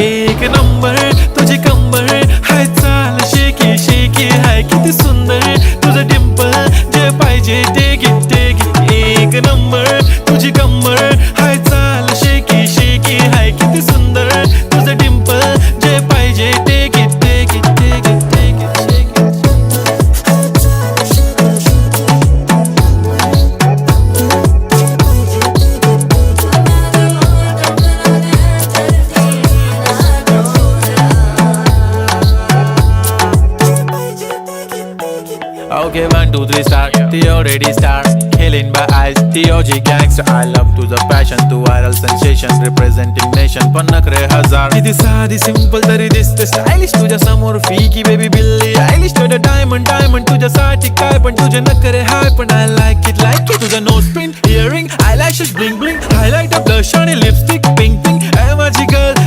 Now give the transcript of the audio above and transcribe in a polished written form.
एक नंबर तुझी कंबर हाय चाल शेकी शेकी हाय किती सुंदर तुझं डिंपल जे पाहिजे ते घे एक नंबर तुझी कंबर हाय चाल शेकी शेकी हाय किती सुंदर तुझं डिंपल जे पाहिजे ते घे Okay, 1, 2, 3 start. The already start. Killing by eyes. The OG gangster. I love to the passion, to viral sensation, representing nation. पण नखरे हजार. किती साधी simple तरी दिसते stylish. तुझ्या समोर फीकी baby बिल्ली आयलिश. तुझं diamond तुझ्यासाठी काय पण तुझे नखरे हाय पण I like it. तुझं nose pin, earring, eyelashes bling bling, highlight, blush आणि lipstick, pink.